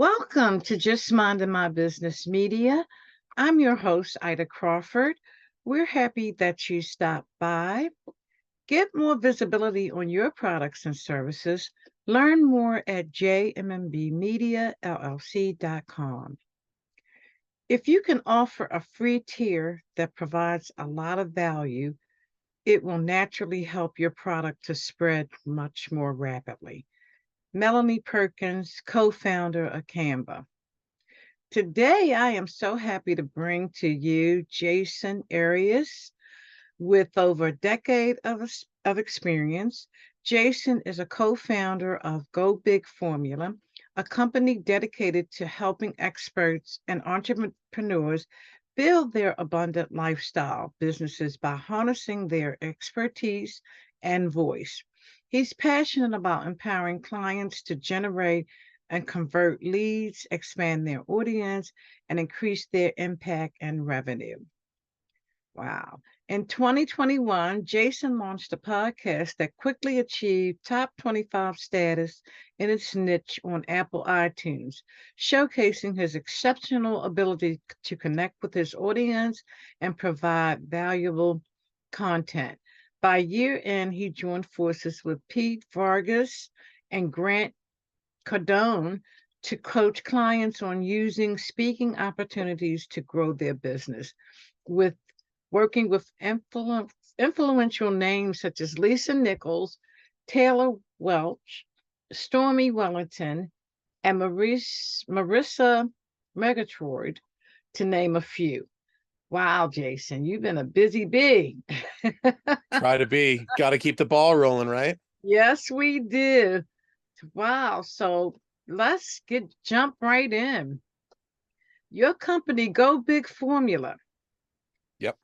Welcome to Just Minding My Business Media. I'm your host, Ida Crawford. We're happy that you stopped by. Get more visibility on your products and services. Learn more at jmmbmediallc.com. If you can offer a free tier that provides a lot of value, it will naturally help your product to spread much more rapidly. Melanie Perkins, co-founder of Canva. Today, I am so happy to bring to you Jasen Arias with over a decade of experience. Jasen is a co-founder of Go Big Formula, a company dedicated to helping experts and entrepreneurs build their abundant lifestyle businesses by harnessing their expertise and voice. He's passionate about empowering clients to generate and convert leads, expand their audience, and increase their impact and revenue. Wow. In 2021, Jasen launched a podcast that quickly achieved top 25 status in its niche on Apple iTunes, showcasing his exceptional ability to connect with his audience and provide valuable content. By year end, he joined forces with Pete Vargas and Grant Cardone to coach clients on using speaking opportunities to grow their business, with working with influential names such as Lisa Nichols, Taylor Welch, Stormy Wellington, and Marissa Megatroid, to name a few. Wow, Jasen, you've been a busy bee. Try to be. Got to keep the ball rolling, right? Yes, we did. Wow. So let's jump right in. Your company, Go Big Formula. Yep.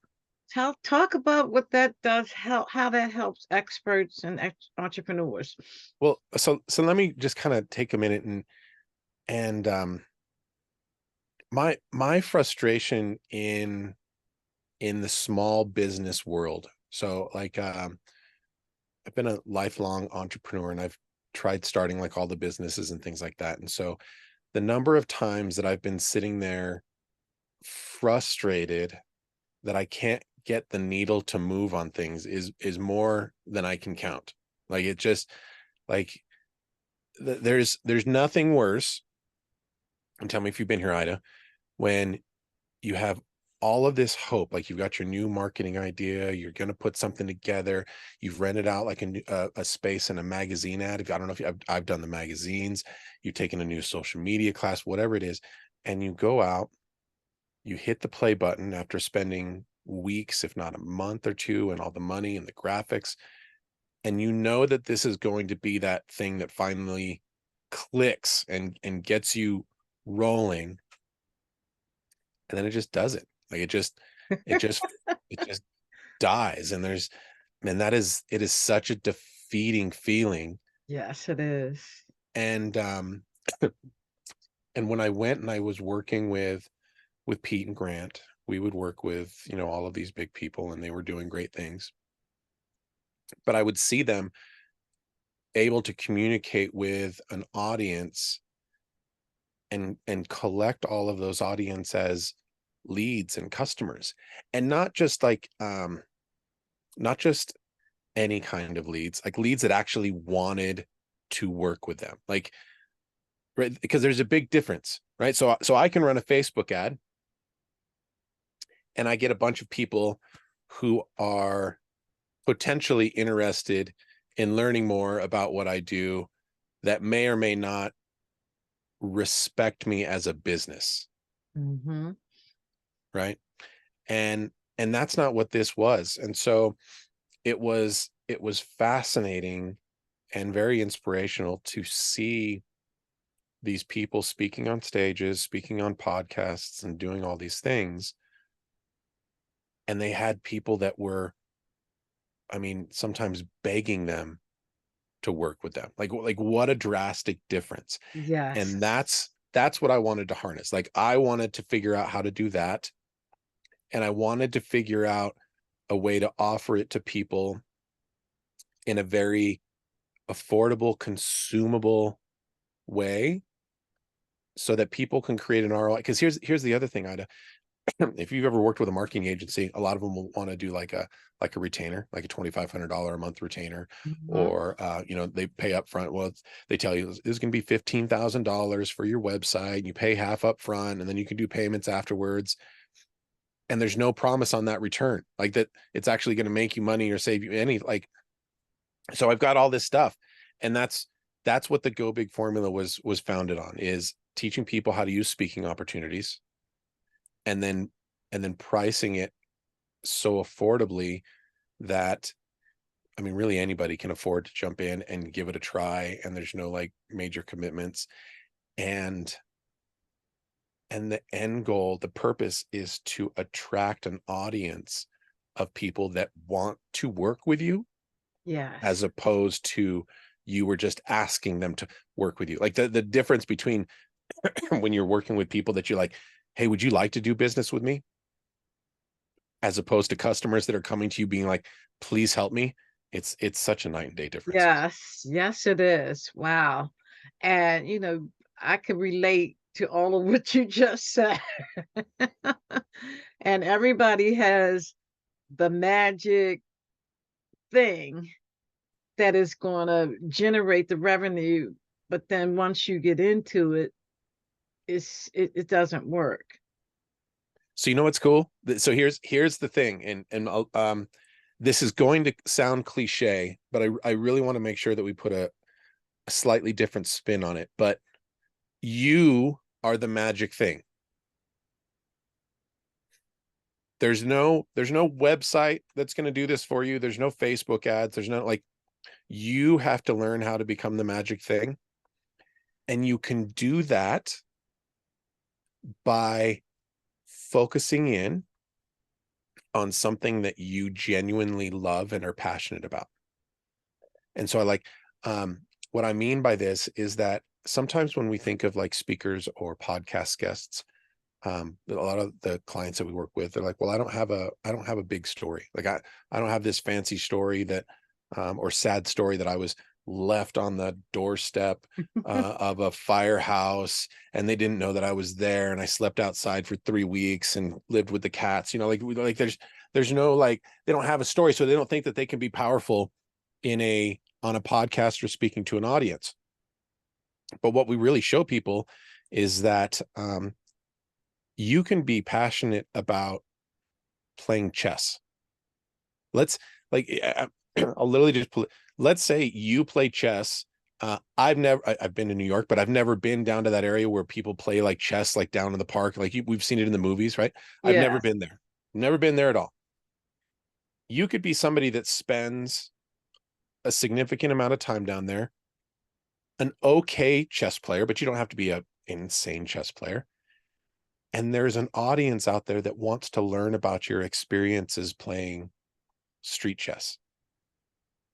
Talk about what that does, how that helps experts and entrepreneurs. Well, so let me just kind of take a minute and my frustration in the small business world. So like I've been a lifelong entrepreneur and I've tried starting like all the businesses and things like that. And so the number of times that I've been sitting there frustrated that I can't get the needle to move on things is more than I can count. Like it just like there's nothing worse. And tell me if you've been here, Ida, when you have all of this hope, like you've got your new marketing idea, you're going to put something together, you've rented out like a space in a magazine ad. I don't know if I've done the magazines, you've taken a new social media class, whatever it is, and you go out, you hit the play button after spending weeks, if not a month or two, and all the money and the graphics, and you know that this is going to be that thing that finally clicks and gets you rolling, and then it just doesn't. Like it just it just dies. And it is such a defeating feeling. Yes, it is. And and when I went and I was working with Pete and Grant, we would work with, all of these big people and they were doing great things. But I would see them able to communicate with an audience and collect all of those audience as leads and customers, and not just like not just any kind of leads, like leads that actually wanted to work with them, like, right, because there's a big difference, right? So I can run a Facebook ad and I get a bunch of people who are potentially interested in learning more about what I do that may or may not respect me as a business. Mm-hmm. Right. And that's not what this was. And so it was fascinating and very inspirational to see these people speaking on stages, speaking on podcasts, and doing all these things. And they had people that were, I mean, sometimes begging them to work with them. Like what a drastic difference. Yes. And that's what I wanted to harness. Like I wanted to figure out how to do that. And I wanted to figure out a way to offer it to people in a very affordable, consumable way so that people can create an ROI. Because here's the other thing, Ida. If you've ever worked with a marketing agency, a lot of them will want to do like a retainer, like a $2,500 a month retainer, Mhm. or they pay up front. Well, they tell you this is going to be $15,000 for your website. You pay half up front, and then you can do payments afterwards. And there's no promise on that return, like that it's actually going to make you money or save you any. Like, so I've got all this stuff, and that's what the Go Big formula was founded on, is teaching people how to use speaking opportunities, and then pricing it so affordably that, I mean, really anybody can afford to jump in and give it a try, and there's no like major commitments. And the end goal, the purpose, is to attract an audience of people that want to work with you, as Yes. opposed to you were just asking them to work with you. Like the difference between when you're working with people that you're like, hey, would you like to do business with me, as opposed to customers that are coming to you being like, please help me. It's such a night and day difference. Yes. Yes, it is. Wow. And, I can relate to all of what you just said. And everybody has the magic thing that is gonna generate the revenue, but then once you get into it, it doesn't work. So you know what's cool? So here's the thing, and this is going to sound cliche, but I really want to make sure that we put a slightly different spin on it. But you are the magic thing. There's no website that's going to do this for you. There's no Facebook ads. There's no, like, you have to learn how to become the magic thing. And you can do that by focusing in on something that you genuinely love and are passionate about. And so what I mean by this is that sometimes when we think of like speakers or podcast guests, a lot of the clients that we work with, they're like, well, I don't have a big story. Like I don't have this fancy story that, or sad story that I was left on the doorstep of a firehouse, and they didn't know that I was there, and I slept outside for 3 weeks and lived with the cats. Like there's no, like, they don't have a story, so they don't think that they can be powerful on a podcast or speaking to an audience. But what we really show people is that you can be passionate about playing chess. Let's, like, I'll literally just let's say you play chess. I've been to New York, but I've never been down to that area where people play like chess, like down in the park. Like we've seen it in the movies, right? I've never Yes. been there. Never been there at all. You could be somebody that spends a significant amount of time down there, an okay chess player, but you don't have to be an insane chess player. And there's an audience out there that wants to learn about your experiences playing street chess.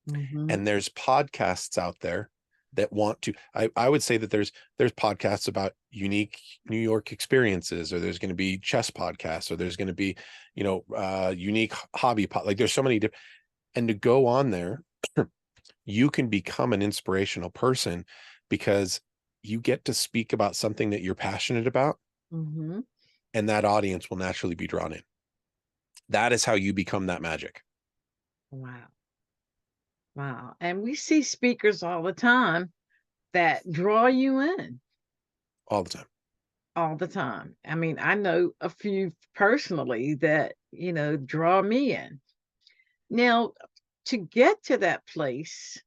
Mhm. And there's podcasts out there that want to, I would say that there's podcasts about unique New York experiences, or there's going to be chess podcasts, or there's going to be, unique hobby like there's so many different. And to go on there, you can become an inspirational person because you get to speak about something that you're passionate about, Mhm. and that audience will naturally be drawn in. That is how you become that magic. Wow. Wow. And we see speakers all the time that draw you in All the time. all the time. I mean, I know a few personally that, draw me in. Now, to get to that place,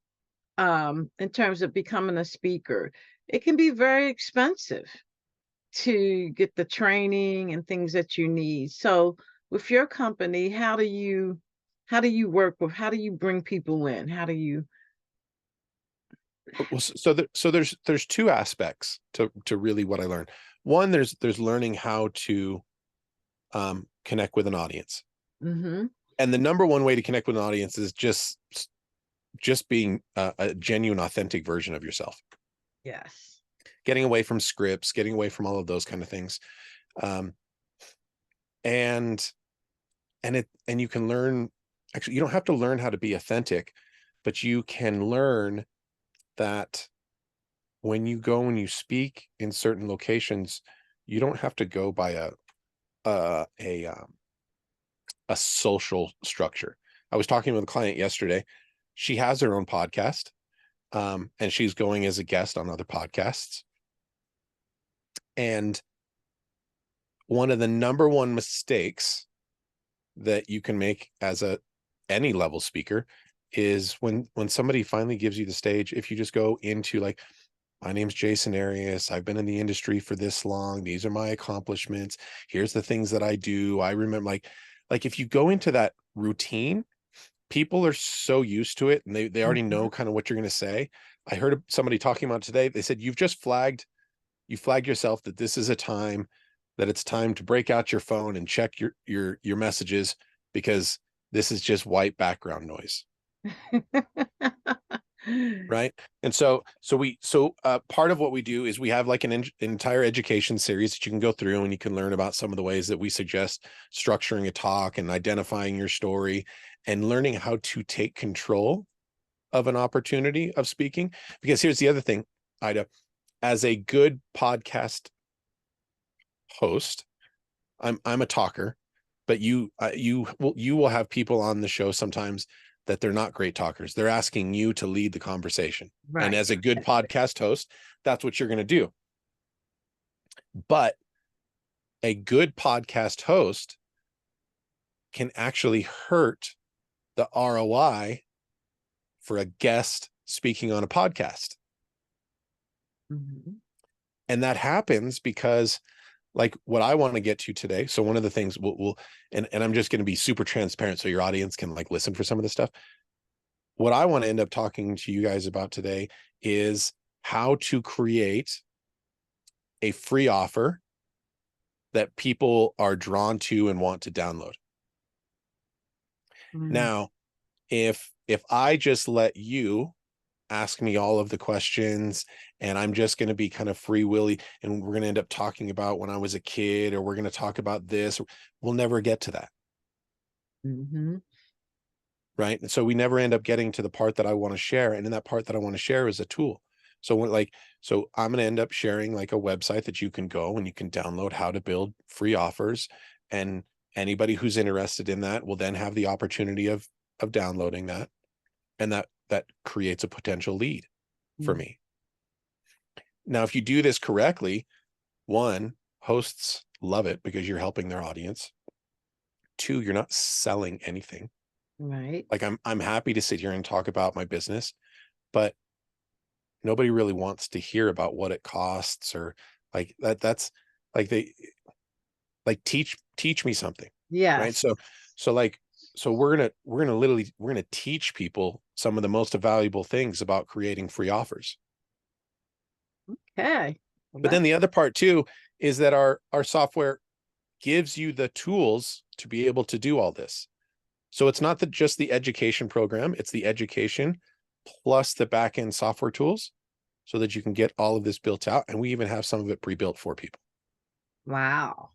in terms of becoming a speaker, it can be very expensive to get the training and things that you need. So, with your company, how do you work with how do you bring people in? How do you Well, so there's two aspects to really what I learned. One, there's learning how to connect with an audience. Mhm. And the number one way to connect with an audience is just being a genuine, authentic version of yourself. Yes. Getting away from scripts, getting away from all of those kind of things. Um, and and you can learn, actually, you don't have to learn how to be authentic, but you can learn that when you go and you speak in certain locations, you don't have to go by a a social structure. I was talking with a client yesterday. She has her own podcast, and she's going as a guest on other podcasts. And one of the number one mistakes that you can make as a any level speaker is when somebody finally gives you the stage, if you just go into like, my name's Jasen Arias, I've been in the industry for this long, these are my accomplishments, here's the things that I do, I remember, like if you go into that routine, people are so used to it and they already Mhm. know kind of what you're going to say. I heard somebody talking about today, they said you've just flagged yourself that this is a time that it's time to break out your phone and check your messages, because this is just white background noise. Right. And so part of what we do is we have like an entire education series that you can go through, and you can learn about some of the ways that we suggest structuring a talk and identifying your story and learning how to take control of an opportunity of speaking. Because here's the other thing, Ida, as a good podcast host, I'm a talker, but you will have people on the show sometimes that they're not great talkers. They're asking you to lead the conversation. And Right. as a good podcast host, that's what you're going to do. But a good podcast host can actually hurt the ROI for a guest speaking on a podcast. Mhm. And that happens because, like, what I want to get to today. So one of the things we'll and I'm just going to be super transparent so your audience can like listen for some of this stuff. What I want to end up talking to you guys about today is how to create a free offer that people are drawn to and want to download. Mm. Now, if I just let you ask me all of the questions and I'm just going to be kind of free willy, and we're going to end up talking about when I was a kid, or we're going to talk about this, we'll never get to that. Mhm. Right. And so we never end up getting to the part that I want to share. And in that part that I want to share is a tool. So so I'm going to end up sharing like a website that you can go and you can download how to build free offers. And anybody who's interested in that will then have the opportunity of downloading that. And that creates a potential lead for Mm. me. Now, if you do this correctly, one, hosts love it because you're helping their audience. Two, you're not selling anything. Right. Like I'm happy to sit here and talk about my business, but nobody really wants to hear about what it costs, or like that's like they like teach me something. Right. Yes. So we're gonna teach people some of the most valuable things about creating free offers. Okay. Well, But then the other part too is that our software gives you the tools to be able to do all this. So it's not just the education program, it's the education plus the back end software tools so that you can get all of this built out. And we even have some of it pre-built for people. wow.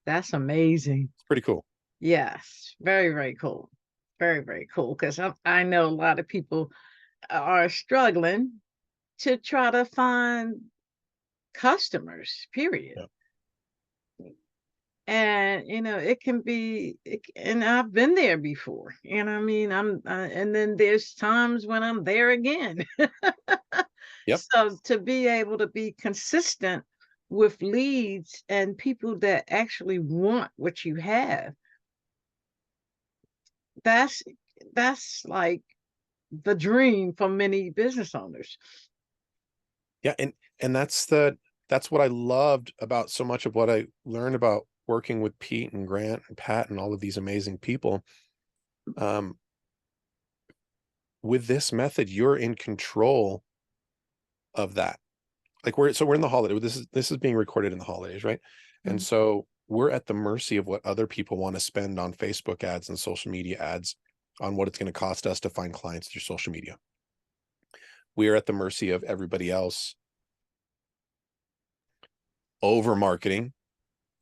That's amazing. It's pretty cool. Yes. Very, very cool. Very, very cool. Because I know a lot of people are struggling to try to find customers, period. Yeah. And it can be and I've been there before. And I mean, and then there's times when I'm there again. Yep. So to be able to be consistent with leads and people that actually want what you have, that's that's like the dream for many business owners. Yeah. And that's what I loved about so much of what I learned about working with Pete and Grant and Pat and all of these amazing people. Um, with this method, you're in control of that. Like we're in the holiday. This is being recorded in the holidays, right? And Mm. so we're at the mercy of what other people want to spend on Facebook ads and social media ads, on what it's going to cost us to find clients through social media. We are at the mercy of everybody else over marketing,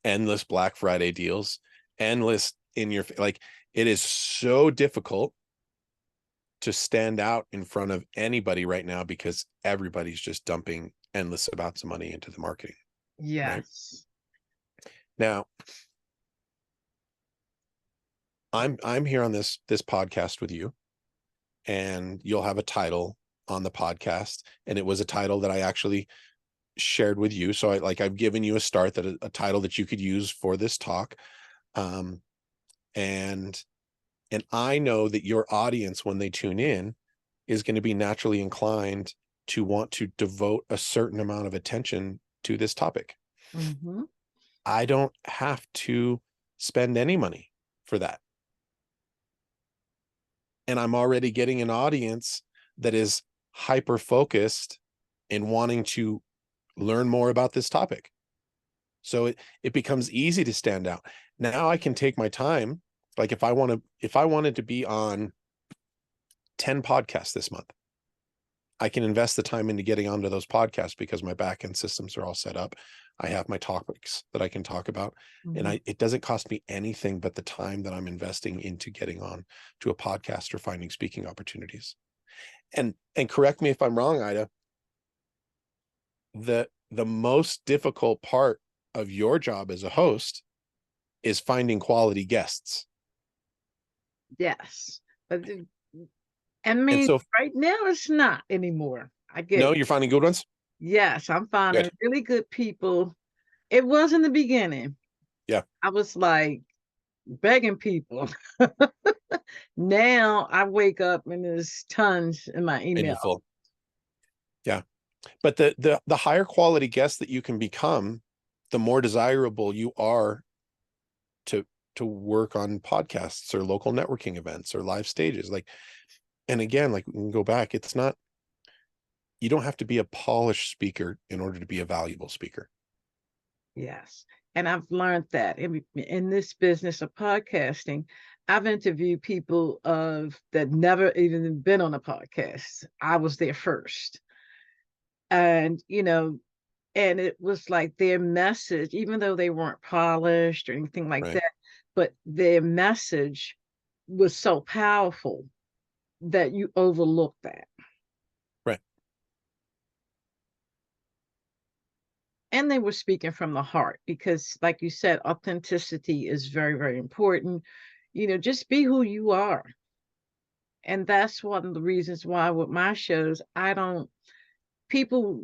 endless Black Friday deals, endless in your like it is so difficult to stand out in front of anybody right now because everybody's just dumping endless amounts of money into the marketing, right? Yes. Now, I'm here on this podcast with you, and you'll have a title on the podcast, and it was a title that I actually shared with you. So I've given you a start, that a title that you could use for this talk. Um, and I know that your audience, when they tune in, is going to be naturally inclined to want to devote a certain amount of attention to this topic. Mm-hmm. I don't have to spend any money for that. And I'm already getting an audience that is hyper focused and wanting to learn more about this topic. So it becomes easy to stand out. Now I can take my time. Like if I wanted to be on 10 podcasts this month, I can invest the time into getting onto those podcasts because my back end systems are all set up. I have my topics that I can talk about, and Mm-hmm. it doesn't cost me anything but the time that I'm investing into getting on to a podcast or finding speaking opportunities. And correct me if I'm wrong, Ida, the most difficult part of your job as a host is finding quality guests. Yes. But I And mean, so, right now it's not anymore. I get no, it. you're finding good ones. Yes, I'm finding Good. really good people. It was in the beginning. Yeah. I was like begging people. Now I wake up and there's tons in my And email. you're full. Yeah. But the higher quality guest that you can become, the more desirable you are to work on podcasts or local networking events or live stages. Like, and again, like we can go back, it's not, you don't have to be a polished speaker in order to be a valuable speaker. Yes. And I've learned that in this business of podcasting, I've interviewed people that never even been on a podcast. I was there first. And, and it was like their message, even though they weren't polished or anything like Right. that, but their message was so powerful that you overlook that. Right. And they were speaking from the heart because, like you said, authenticity is very, very important. Just be who you are. And that's one of the reasons why with my shows, I don't, people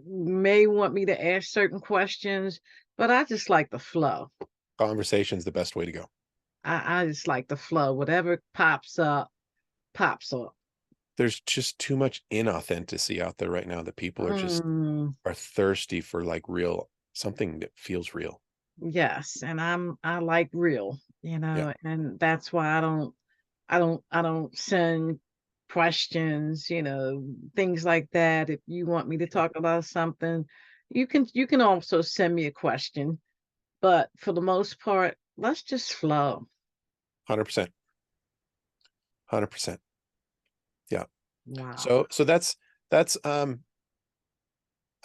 may want me to ask certain questions, but I just like the flow. Conversation's the best way to go. I just like the flow. Whatever pops up, pops up. There's just too much inauthenticity out there right now that people Mm, are thirsty for, like, real, something that feels real. yes, and I like real, Yeah. and that's why I don't send questions, things like that. If you want me to talk about something, you can also send me a question, but for the most part, let's just flow. 100%. 100%. Yeah. Wow. So that's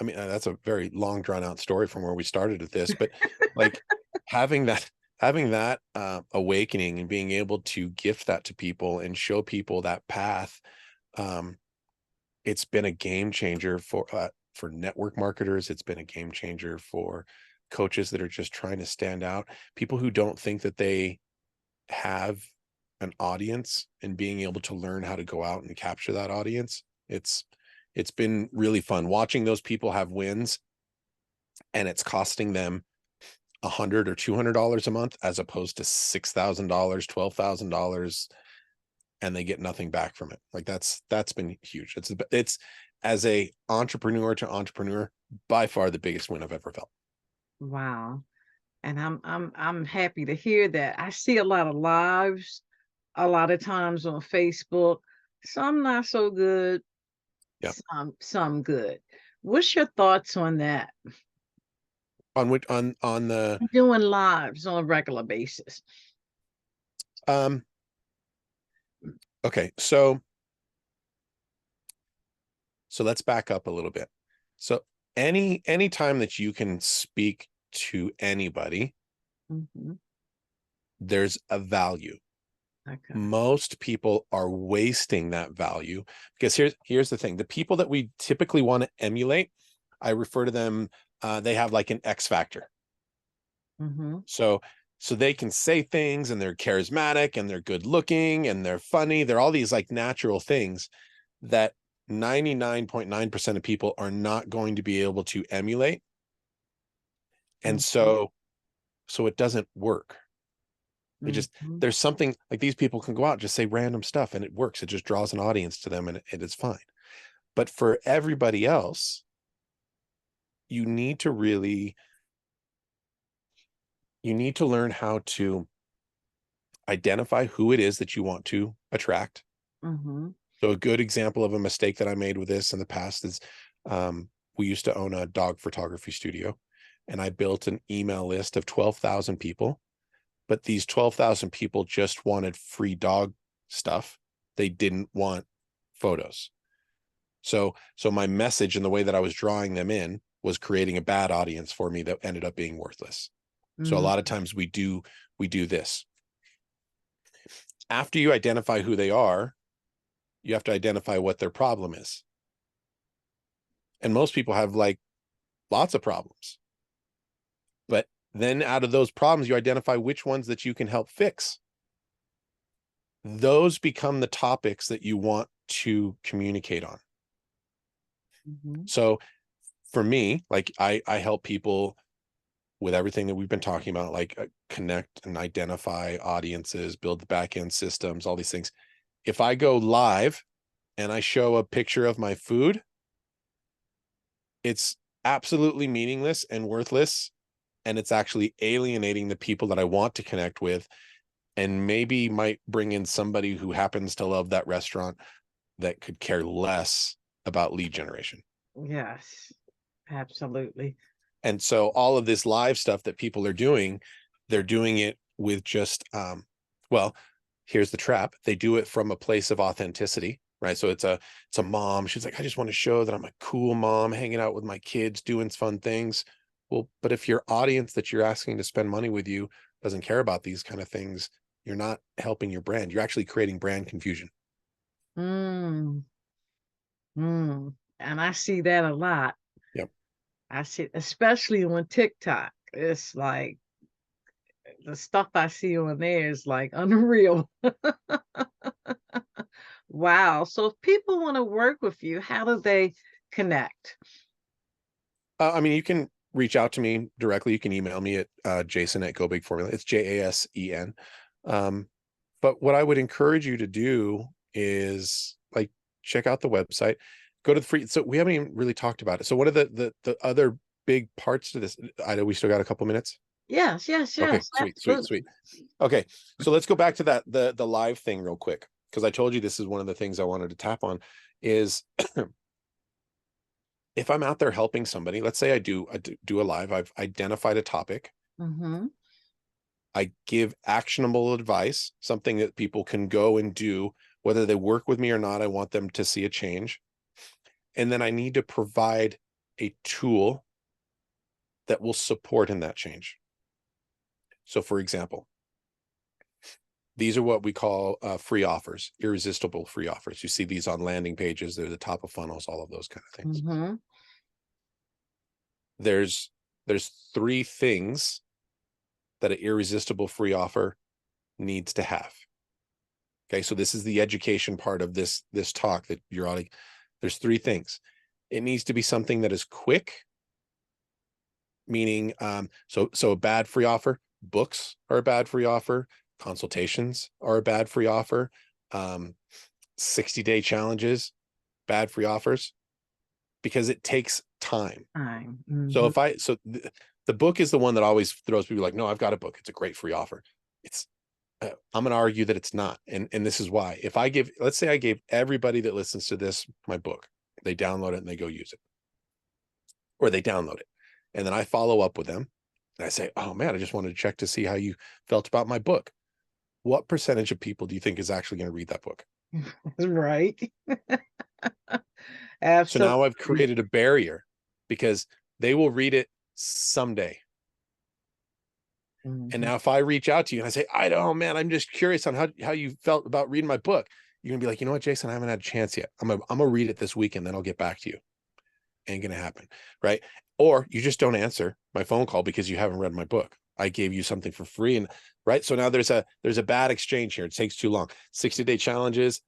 I mean, that's a very long drawn out story from where we started with this, but like having that awakening and being able to gift that to people and show people that path, um, it's been a game changer for network marketers. It's been a game changer for coaches that are just trying to stand out. People who don't think that they have an audience, and being able to learn how to go out and capture that audience. It's been really fun watching those people have wins, and it's costing them $100 or $200 a month as opposed to $6,000, $12,000, and they get nothing back from it. Like that's been huge. It's as a entrepreneur to entrepreneur, by far the biggest win I've ever felt. Wow. And I'm happy to hear that. I see a lot of lives a lot of times on Facebook. Some not so good, Yeah. some good. What's your thoughts on that? On which on the Doing lives on a regular basis. um okay, so let's back up a little bit. So any time that you can speak to anybody, Mhm. there's a value. Okay. Most people are wasting that value because here's the thing. The people that we typically want to emulate I refer to them, they have like an X factor. Mm-hmm. So they can say things and they're charismatic and they're good looking and they're funny. They're all these like natural things that 99.9% of people are not going to be able to emulate. And Mm-hmm. so it doesn't work. It just, Mm-hmm. there's something like these people can go out and just say random stuff and it works. It just draws an audience to them and it's fine. But for everybody else, you need to really, you need to learn how to identify who it is that you want to attract. Mm-hmm. So a good example of a mistake that I made with this in the past is, we used to own a dog photography studio, and I built an email list of 12,000 people, but these 12,000 people just wanted free dog stuff. They didn't want photos. So my message and the way that I was drawing them in was creating a bad audience for me that ended up being worthless. So a lot of times we do this. After you identify who they are, you have to identify what their problem is. And most people have like lots of problems. But then out of those problems, you identify which ones that you can help fix. Those become the topics that you want to communicate on. Mm-hmm. So for me, like I help people with everything that we've been talking about, like connect and identify audiences, build the back end systems, all these things. If I go live and I show a picture of my food, it's absolutely meaningless and worthless. And it's actually alienating the people that I want to connect with, and maybe might bring in somebody who happens to love that restaurant that could care less about lead generation. Yes, absolutely. And so all of this live stuff that people are doing, they're doing it with just, well, here's the trap. They do it from a place of authenticity, right? So it's a mom. She's like, I just want to show that I'm a cool mom, hanging out with my kids, doing fun things. Well, but if your audience that you're asking to spend money with you doesn't care about these kind of things, you're not helping your brand. You're actually creating brand confusion. Mm, and I see that a lot. Yep. I see, especially on TikTok. It's like the stuff I see on there is like unreal. Wow. So if people want to work with you, how do they connect? I mean, you can reach out to me directly. You can email me at Jasen at Go Big Formula. It's Jasen. Um, but what I would encourage you to do is like check out the website, go to the free. So we haven't even really talked about it. So what are the other big parts to this? I know we still got a couple minutes. Yes, yes, Okay, yes, sweet, sweet, absolutely. sweet. Okay, so let's go back to that the live thing real quick, because I told you this is one of the things I wanted to tap on is if I'm out there helping somebody, let's say I do a live, I've identified a topic, Mm-hmm. I give actionable advice, something that people can go and do, whether they work with me or not. I want them to see a change. And then I need to provide a tool that will support in that change. So, for example, these are what we call free offers, irresistible free offers. You see these on landing pages, they're the top of funnels, all of those kind of things. Mm-hmm. There's three things that an irresistible free offer needs to have. Okay, so this is the education part of this talk that you're on. There's three things. It needs to be something that is quick, meaning so a bad free offer, books are a bad free offer, consultations are a bad free offer, 60-day challenges, bad free offers, because it takes time. Time. So Mm-hmm. if I so the book is the one that always throws people like, no, I've got a book. It's a great free offer. It's I'm going to argue that it's not. And this is why. If I give, let's say I gave everybody that listens to this my book, they download it and they go use it, or they download it. And then I follow up with them and I say, oh man, I just wanted to check to see how you felt about my book. What percentage of people do you think is actually going to read that book? Right. So now I've Absolutely. created a barrier because they will read it someday. And Mm-hmm. now if I reach out to you and I say, I don't, man, I'm just curious on how you felt about reading my book, you're gonna be like, you know what, Jasen, I haven't had a chance yet. I'm gonna read it this weekend, then I'll get back to you. Ain't gonna happen, right? Or you just don't answer my phone call because you haven't read my book. I gave you something for free, and right. So now there's a bad exchange here. It takes too long. 60-day challenges.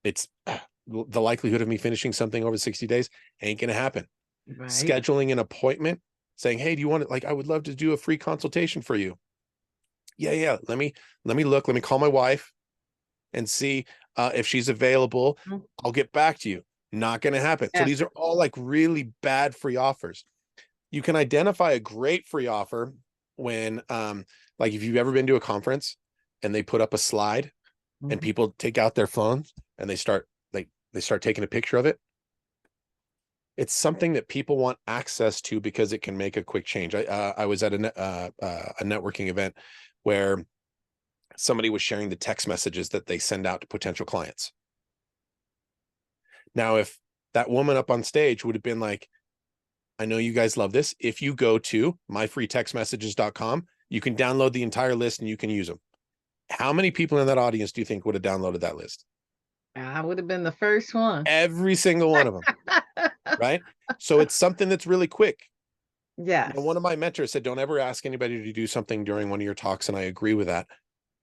It's the likelihood of me finishing something over 60 days ain't gonna happen. Right. Scheduling an appointment, saying, hey, do you want it? Like, I would love to do a free consultation for you. Yeah. Let me call my wife and see if she's available. Mm. I'll get back to you. Not going to happen. So these Effort. are all like really bad free offers. You can identify a great free offer when, like if you've ever been to a conference and they put up a slide and Mhm. people take out their phones and they start taking a picture of it. It's something that people want access to because it can make a quick change. I was at a networking event where somebody was sharing the text messages that they send out to potential clients. Now, if that woman up on stage would have been like, I know you guys love this. If you go to myfreetextmessages.com, you can download the entire list and you can use them. How many people in that audience do you think would have downloaded that list? I would have been the first one. Every single one of them, right? So it's something that's really quick. One of Yes. my mentors said, don't ever ask anybody to do something during one of your talks. And I agree with that.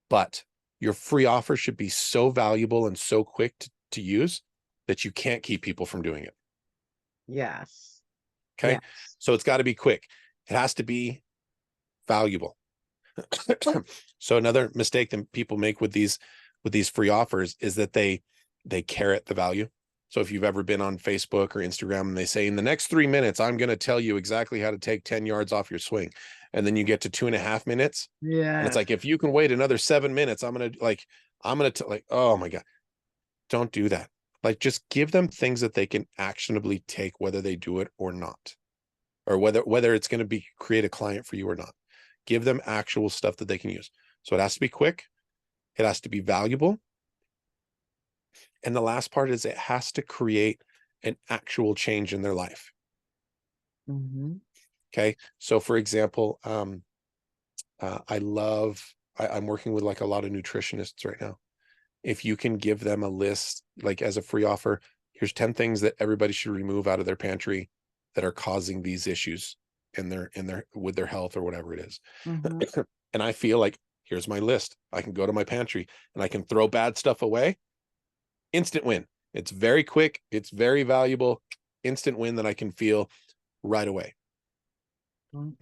But your free offer should be so valuable and so quick to use that you can't keep people from doing it. Yes. Okay. Yes. So it's got to be quick. It has to be valuable. So another mistake that people make with these free offers is that they carrot the value. So if you've ever been on Facebook or Instagram and they say, in the next 3 minutes, I'm going to tell you exactly how to take 10 yards off your swing. And then you get to 2.5 minutes. And it's Yes. like, if you can wait another 7 minutes, I'm going to like, oh my God, don't do that. Like, just give them things that they can actionably take, whether they do it or not, or whether it's going to be create a client for you or not. Give them actual stuff that they can use. So it has to be quick. It has to be valuable. And the last part is it has to create an actual change in their life. Mhm. Okay. So for example, I'm working with like a lot of nutritionists right now. If you can give them a list, like as a free offer, here's 10 things that everybody should remove out of their pantry that are causing these issues with their health or whatever it is. Mhm. And I feel like, here's my list. I can go to my pantry and I can throw bad stuff away. Instant win. It's very quick. It's very valuable. Instant win that I can feel right away. Mhm.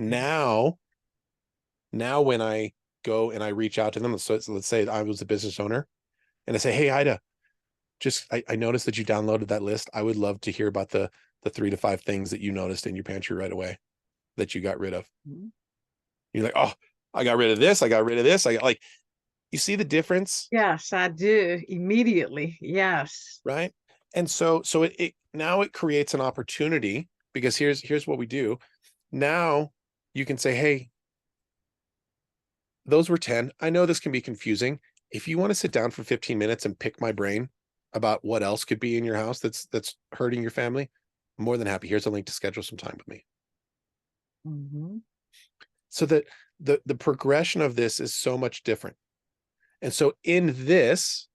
Now when I go and I reach out to them, so let's say I was a business owner and I say, hey, Ida, I noticed that you downloaded that list. I would love to hear about the 3 to 5 things that you noticed in your pantry right away that you got rid of. Mhm. You're like, oh, I got rid of this. I got rid of this. I got like, you see the difference, Yes, I do immediately. Yes. right? And so it now it creates an opportunity, because here's what we do. Now you can say, hey, those were 10. I know this can be confusing. If you want to sit down for 15 minutes and pick my brain about what else could be in your house that's hurting your family, I'm more than happy. Here's a link to schedule some time with me. Mhm. So that the progression of this is so much different. And so in this,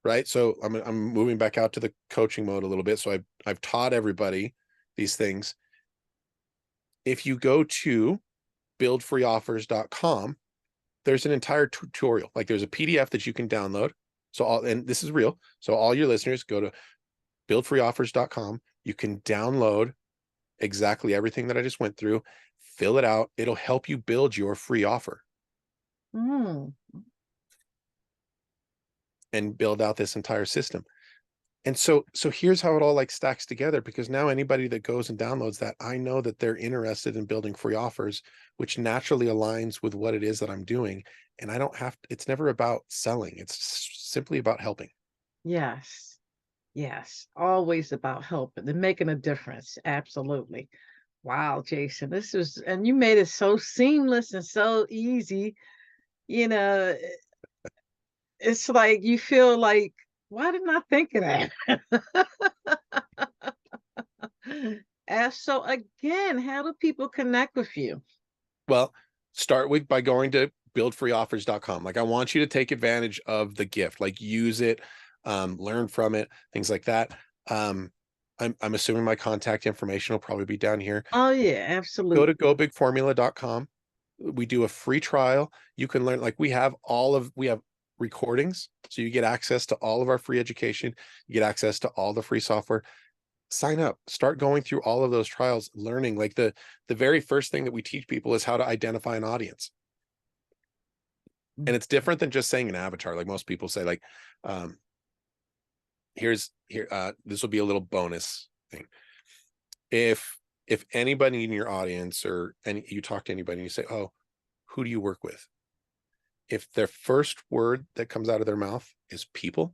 right? So I'm moving back out to the coaching mode a little bit. So I've taught everybody these things. If you go to buildfreeoffers.com, there's an entire tutorial. Like, there's a PDF that you can download. And this is real. So all your listeners, go to buildfreeoffers.com. You can download exactly everything that I just went through, fill it out. It'll help you build your free offer Mm. and build out this entire system. And so here's how it all like stacks together, because now anybody that goes and downloads that, I know that they're interested in building free offers, which naturally aligns with what it is that I'm doing. And I don't have, it's never about selling. It's simply about helping. Yes. Yes. Always about helping and making a difference. Absolutely. Wow, Jason, this was, and you made it so seamless and so easy. You know, it's like you feel like, why didn't I think of that? And so again, how do people connect with you? Well, start with by going to buildfreeoffers.com. Like, I want you to take advantage of the gift, like use it, learn from it, things like that. Um, I'm assuming my contact information will probably be down here. Oh yeah, Go to absolutely. gobigformula.com. We do a free trial. You can learn, like we have recordings. So you get access to all of our free education. You get access to all the free software. Sign up, start going through all of those trials, learning. Like the very first thing that we teach people is how to identify an audience. And it's different than just saying an avatar. Like most people say, like, um, this will be a little bonus thing. If anybody in your audience or any you talk to anybody and you say, oh, who do you work with? If their first word that comes out of their mouth is people,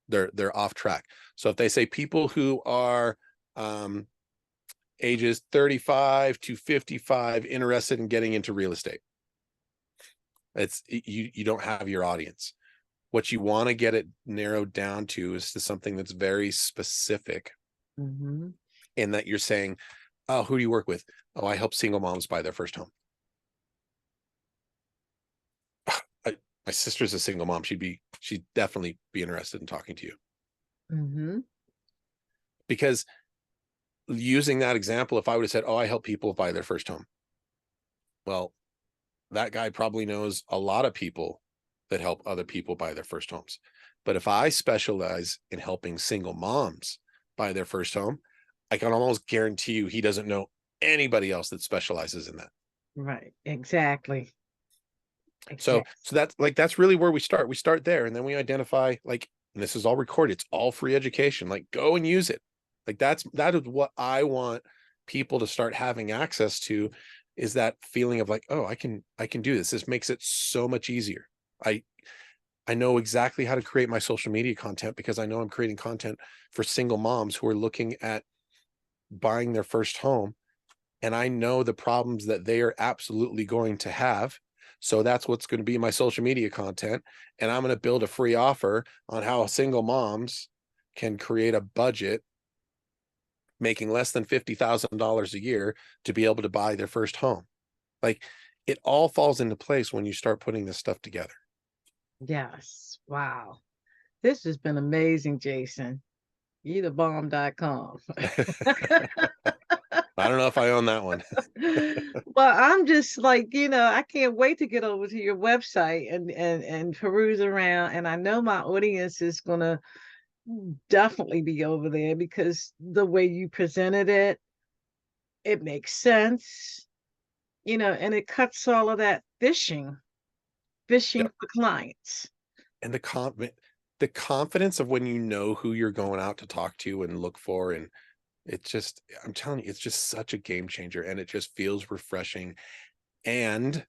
they're off track. So if they say people who are um, ages 35 to 55 interested in getting into real estate, it's you don't have your audience. What you want to get it narrowed down to is to something that's very specific, Mm-hmm. in that you're saying, oh, who do you work with? Oh, I help single moms buy their first home. My sister's a single mom. She'd definitely be interested in talking to you. Mm-hmm. Because using that example, if I would have said, oh, I help people buy their first home, well, that guy probably knows a lot of people that help other people buy their first homes. But if I specialize in helping single moms buy their first home, I can almost guarantee you he doesn't know anybody else that specializes in that. Right. Exactly. So Exactly. that's really where we start. We start there, and then we identify, like, and this is all recorded. It's all free education. Like, go and use it. Like that is what I want people to start having access to, is that feeling of like, oh, I can do this. This makes it so much easier. I I know exactly how to create my social media content because I know I'm creating content for single moms who are looking at buying their first home, and I know the problems that they are absolutely going to have. So that's what's going to be my social media content. And I'm going to build a free offer on how single moms can create a budget making less than $50,000 a year to be able to buy their first home. Like, it all falls into place when you start putting this stuff together. Yes. Wow. This has been amazing, Jason. Bomb.com. I don't know if I own that one. Well, I'm just like, I can't wait to get over to your website and peruse around. And I know my audience is gonna definitely be over there because the way you presented it, it makes sense, and it cuts all of that fishing Yep. for clients. And the confidence of when you know who you're going out to talk to and look for, and it's just, I'm telling you, it's just such a game changer, and it just feels refreshing, and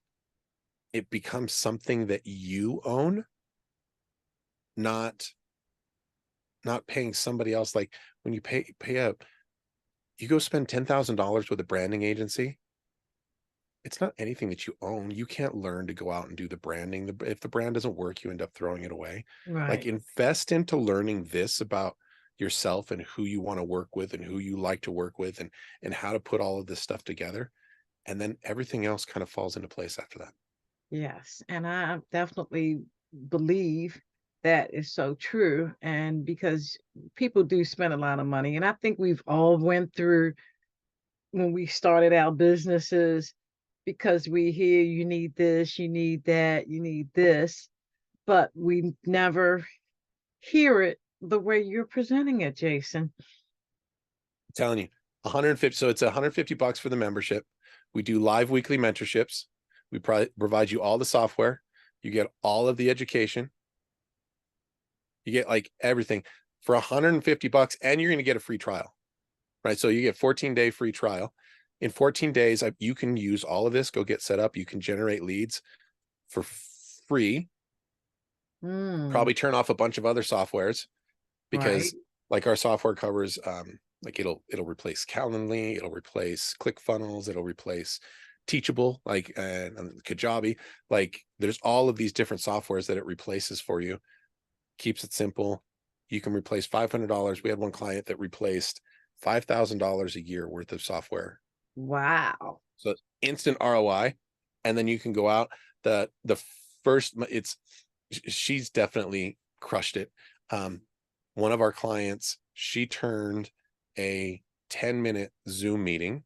it becomes something that you own, not paying somebody else. Like, when you you go spend $10,000 with a branding agency, it's not anything that you own. You can't learn to go out and do the branding. If the brand doesn't work, you end up throwing it away. Like, Right. invest into learning this about yourself and who you want to work with and who you like to work with, and how to put all of this stuff together. And then everything else kind of falls into place after that. Yes. And I definitely believe that is so true. And because people do spend a lot of money, and I think we've all went through when we started our businesses because we hear you need this, you need that, you need this, but we never hear it the way you're presenting it, Jason. I'm telling you, 150. So it's $150 for the membership. We do live weekly mentorships. We provide you all the software. You get all of the education. You get like everything for $150, and you're going to get a free trial, right? So you get 14-day free trial. In 14 days, you can use all of this, go get set up. You can generate leads for free, Mm, probably turn off a bunch of other softwares, right. because like our software covers, like it'll replace Calendly, it'll replace ClickFunnels, it'll replace Teachable, like, and Kajabi. Like, there's all of these different softwares that it replaces for you, keeps it simple. You can replace $500. We had one client that replaced $5,000 a year worth of software. Wow. So instant ROI. And then you can go out. The first, she's definitely crushed it. One of our clients she turned a 10-minute Zoom meeting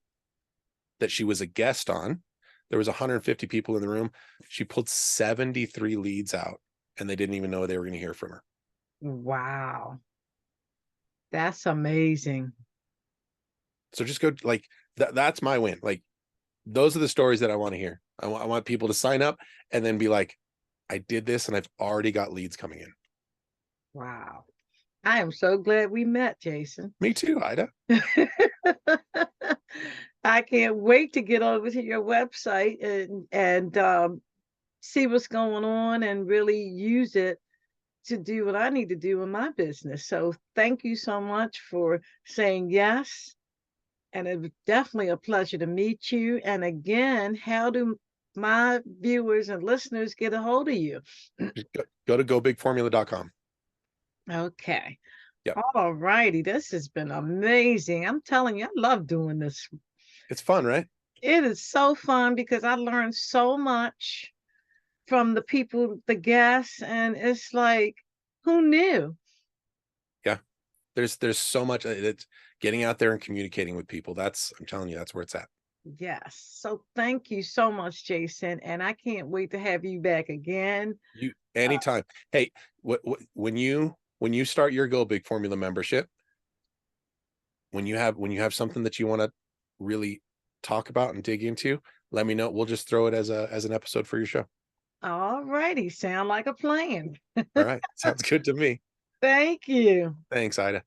that she was a guest on. There was 150 people in the room. She pulled 73 leads out, and they didn't even know they were going to hear from her. Wow. That's amazing. So just go, like, that's my win. Like, those are the stories that I want to hear. I want people to sign up and then be like, I did this and I've already got leads coming in. Wow. I am so glad we met, Jason. Me too, Ida. I can't wait to get over to your website and see what's going on and really use it to do what I need to do in my business. So thank you so much for saying yes. And it was definitely a pleasure to meet you. And again, how do my viewers and listeners get a hold of you? Just go to gobigformula.com. Okay. Yep. All righty. This has been amazing. I'm telling you, I love doing this. It's fun, right? It is so fun because I learned so much from the people, the guests, and it's like, who knew? Yeah. There's so much. It's getting out there and communicating with people. I'm telling you, that's where it's at. Yes. So thank you so much, Jason. And I can't wait to have you back again. You anytime. Hey, when you start your Go Big Formula membership, when you have something that you want to really talk about and dig into, let me know. We'll just throw it as an episode for your show. All righty. Sound like a plan. All right. Sounds good to me. Thank you. Thanks, Ida.